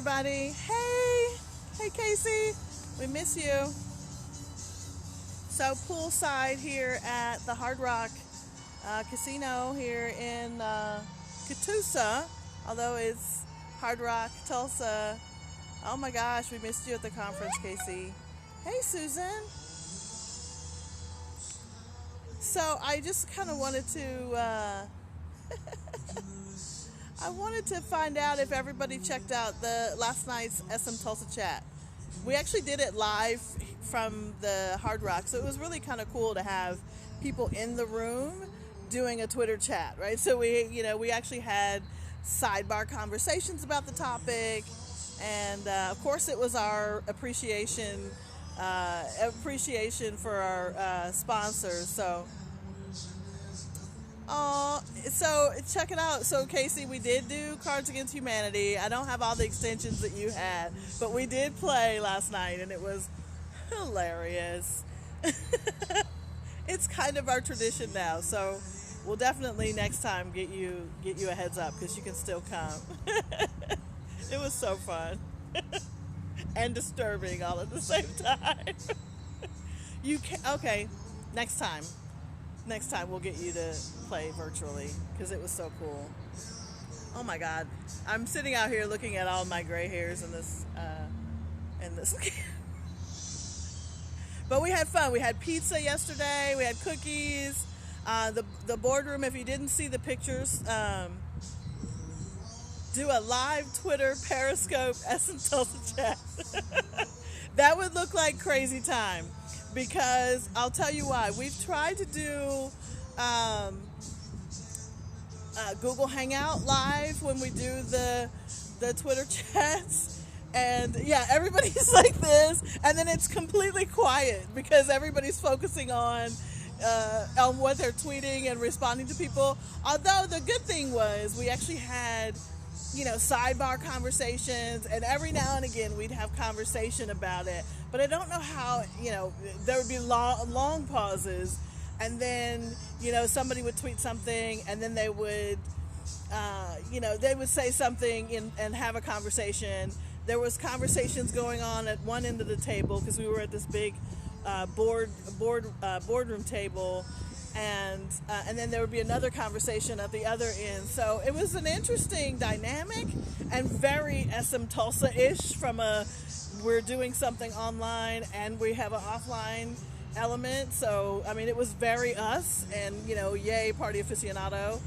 everybody. Hey Casey, we miss you. So poolside here at the Hard Rock Casino here in Tulsa, although it's Hard Rock Tulsa. Oh my gosh, we missed you at the conference, Casey. Hey Susan. So I just kind of wanted to I wanted to find out if everybody checked out the last night's SMTULSACHAT. We actually did it live from the Hard Rock, so it was really kind of cool to have people in the room doing a Twitter chat, right? So we actually had sidebar conversations about the topic, and of course it was our appreciation for our sponsors. So check it out. So Casey, we did do Cards Against Humanity. I don't have all the extensions that you had, but we did play last night, and it was hilarious. It's kind of our tradition now, so we'll definitely next time get you a heads up because you can still come. It was so fun and disturbing all at the same time. Okay, next time we'll get you to play virtually because it was so cool. Oh my God, I'm sitting out here looking at all my gray hairs in this but we had fun. We had pizza yesterday, we had cookies, the boardroom. If you didn't see the pictures, do a live Twitter Periscope SMTULSACHAT. That would look like crazy time. Because I'll tell you why. We've tried to do Google Hangout live when we do the Twitter chats, and yeah, everybody's like this, and then it's completely quiet because everybody's focusing on what they're tweeting and responding to people. Although the good thing was we actually had sidebar conversations, and every now and again we'd have conversation about it, but I don't know how, there would be long pauses, and then, somebody would tweet something, and then they would, they would say something and have a conversation. There was conversations going on at one end of the table because we were at this big boardroom table, and then there would be another conversation at the other end. So it was an interesting dynamic and very SMTULSA-ish we're doing something online and we have an offline element. So, I mean, it was very us and, yay, party aficionado.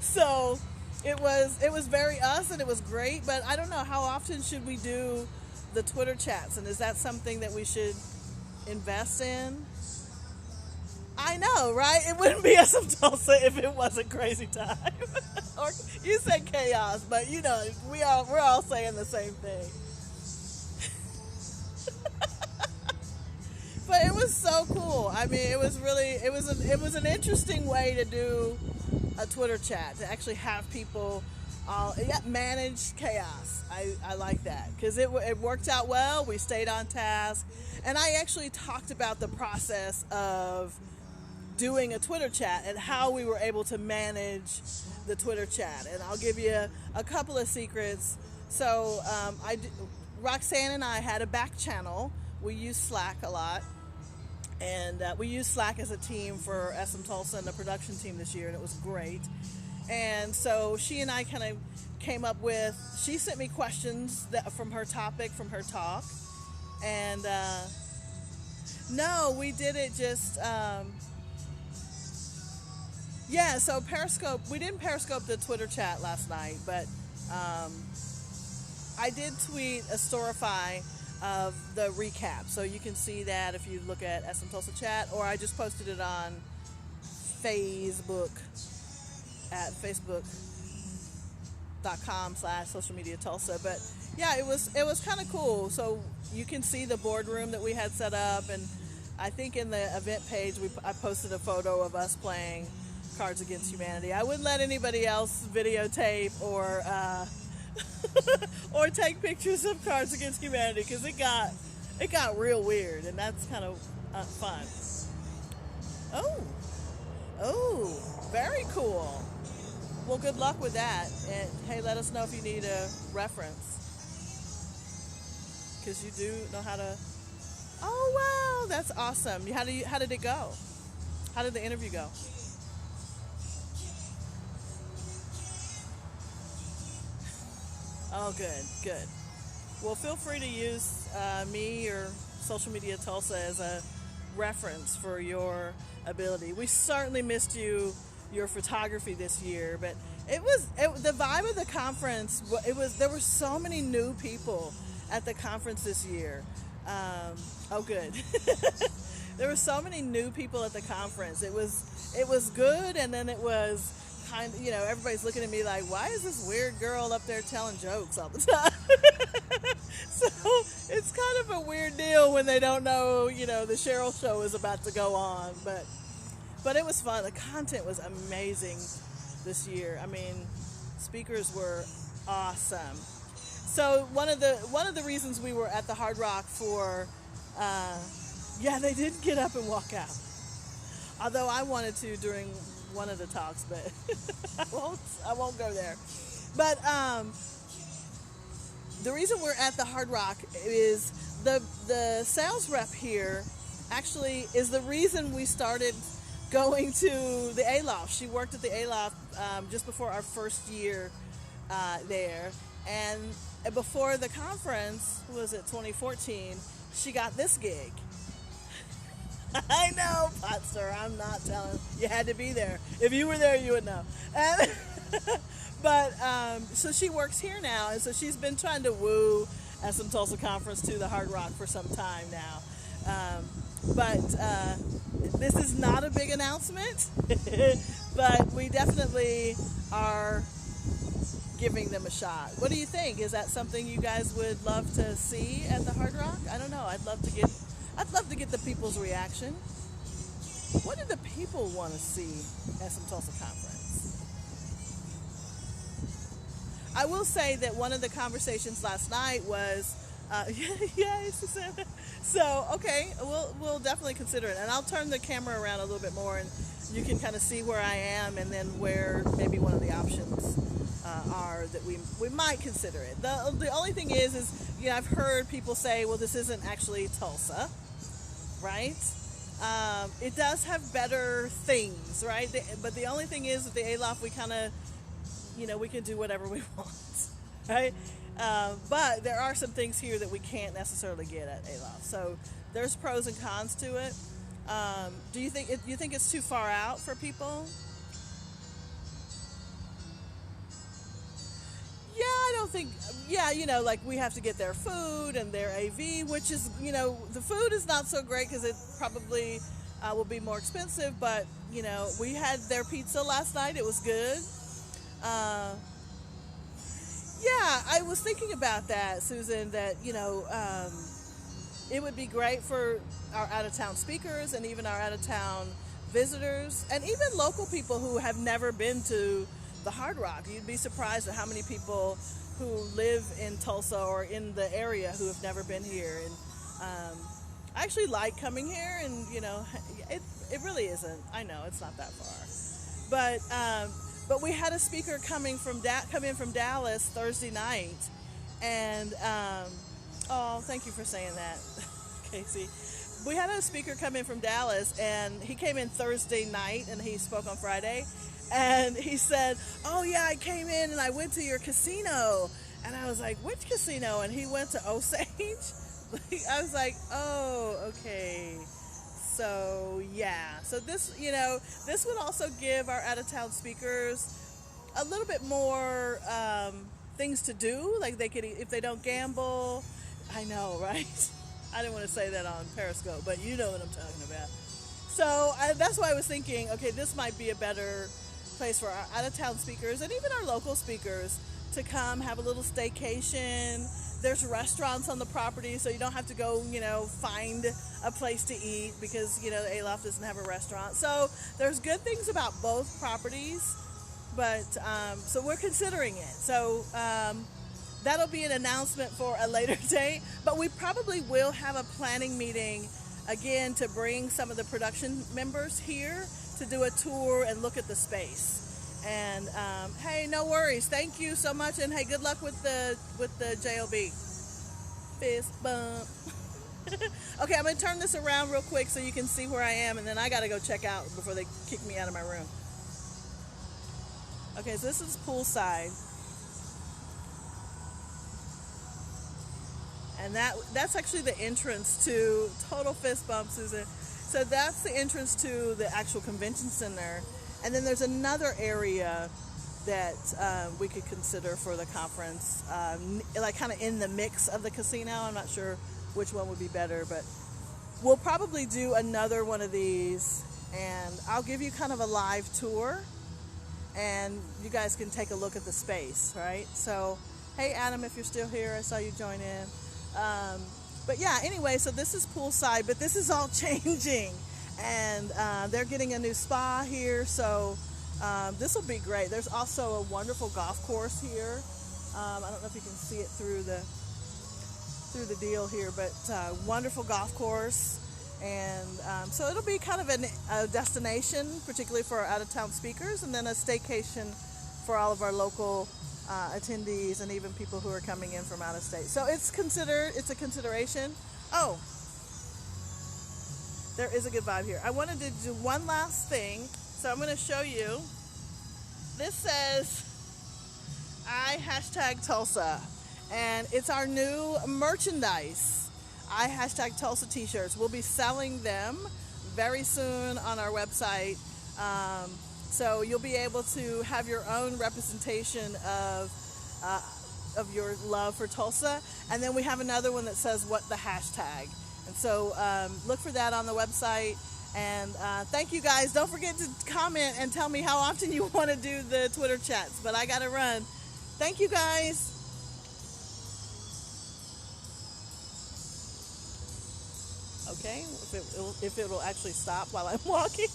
So it was very us and it was great, but I don't know, how often should we do the Twitter chats, and is that something that we should invest in? I know, right? It wouldn't be SMTULSA if it wasn't crazy time. Or you said chaos, but we're all saying the same thing. But it was so cool. I mean, it was an interesting way to do a Twitter chat, to actually have people manage chaos. I like that because it worked out well. We stayed on task, and I actually talked about the process of doing a Twitter chat and how we were able to manage the Twitter chat. And I'll give you a couple of secrets. So Roxanne and I had a back channel. We use Slack a lot, and we used Slack as a team for SMTULSA and the production team this year, and it was great. And so she and I kind of came up with, she sent me questions from her topic, from her talk, and no, we did it just so Periscope, we didn't Periscope the Twitter chat last night, but I did tweet a Storify of the recap, so you can see that if you look at SMTULSACHAT, or I just posted it on Facebook at facebook.com/socialmediatulsa. But yeah, it was kind of cool. So you can see the boardroom that we had set up, and I think in the event page I posted a photo of us playing Cards Against Humanity. I wouldn't let anybody else videotape or or take pictures of Cards Against Humanity because it got real weird, and that's kind of fun. Oh, very cool. Well, good luck with that. And hey, let us know if you need a reference, because you do know how to. Oh wow, that's awesome. How did it go? How did the interview go? Oh, good, good. Well, feel free to use me or Social Media Tulsa as a reference for your ability. We certainly missed your photography this year, but the vibe of the conference. There were so many new people at the conference this year. Oh, good. There were so many new people at the conference. It was good, and then it was kind of, everybody's looking at me like, why is this weird girl up there telling jokes all the time? So it's kind of a weird deal when they don't know, the Cheryl show is about to go on, but it was fun. The content was amazing this year. I mean, speakers were awesome. So one of the reasons we were at the Hard Rock for, they did get up and walk out. Although I wanted to during one of the talks, but I won't go there. But the reason we're at the Hard Rock is the sales rep here actually is the reason we started going to the A-Loft. She worked at the A-Loft just before our first year there, and before the conference, was it 2014, she got this gig. I know, Potster, I'm not telling. You had to be there. If you were there, you would know. But so she works here now, and so she's been trying to woo SMTULSA conference to the Hard Rock for some time now. But this is not a big announcement, but we definitely are giving them a shot. What do you think? Is that something you guys would love to see at the Hard Rock? I don't know. I'd love to get the people's reaction. What do the people want to see at SMTULSA conference? I will say that one of the conversations last night was, Susanna. So, okay, we'll definitely consider it. And I'll turn the camera around a little bit more, and you can kind of see where I am and then where maybe one of the options are that we might consider it. The only thing is I've heard people say, well, this isn't actually Tulsa, right? It does have better things, right? But the only thing is with the A-Loft, we kind of, we can do whatever we want, right? But there are some things here that we can't necessarily get at A-Loft. So there's pros and cons to it. Do you think it's too far out for people? Yeah, I don't think, like we have to get their food and their AV, which is, the food is not so great because it probably will be more expensive, but, we had their pizza last night. It was good. I was thinking about that, Susan, that, it would be great for our out-of-town speakers and even our out-of-town visitors and even local people who have never been to the Hard Rock. You'd be surprised at how many people who live in Tulsa or in the area who have never been here. And I actually like coming here, and it really isn't. I know it's not that far, but we had a speaker come in from Dallas Thursday night, and thank you for saying that, Casey. We had a speaker come in from Dallas, and he came in Thursday night, and he spoke on Friday. And he said, oh, yeah, I came in and I went to your casino. And I was like, which casino? And he went to Osage. I was like, oh, okay. So, yeah. So this, this would also give our out-of-town speakers a little bit more things to do. Like they could, if they don't gamble. I know, right? I didn't want to say that on Periscope, but you know what I'm talking about. So that's why I was thinking, okay, this might be a better place for our out-of-town speakers and even our local speakers to come have a little staycation. There's restaurants on the property, so you don't have to go, find a place to eat because, the A-Loft doesn't have a restaurant. So there's good things about both properties, but so we're considering it. So that'll be an announcement for a later date, but we probably will have a planning meeting again to bring some of the production members here to do a tour and look at the space. And hey, no worries. Thank you so much, and hey, good luck with the job. Fist bump. Okay, I'm gonna turn this around real quick so you can see where I am, and then I gotta go check out before they kick me out of my room. Okay, so this is poolside, and that's actually the entrance to total fist bump, Susan. So that's the entrance to the actual convention center, and then there's another area that we could consider for the conference, like kind of in the mix of the casino. I'm not sure which one would be better, but we'll probably do another one of these, and I'll give you kind of a live tour, and you guys can take a look at the space, right? So, hey Adam, if you're still here, I saw you join in. But yeah, anyway, so this is poolside, but this is all changing, and they're getting a new spa here, so this will be great. There's also a wonderful golf course here. I don't know if you can see it through the deal here, but wonderful golf course, and so it'll be kind of a destination, particularly for our out-of-town speakers, and then a staycation for all of our local attendees and even people who are coming in from out of state. So it's a consideration. Oh, there is a good vibe here. I wanted to do one last thing, so I'm going to show you. This says I #Tulsa, and it's our new merchandise. I #Tulsa t-shirts. We'll be selling them very soon on our website. So you'll be able to have your own representation of your love for Tulsa. And then we have another one that says what the hashtag. And so look for that on the website. And thank you guys. Don't forget to comment and tell me how often you want to do the Twitter chats. But I got to run. Thank you guys. Okay, if it will actually stop while I'm walking.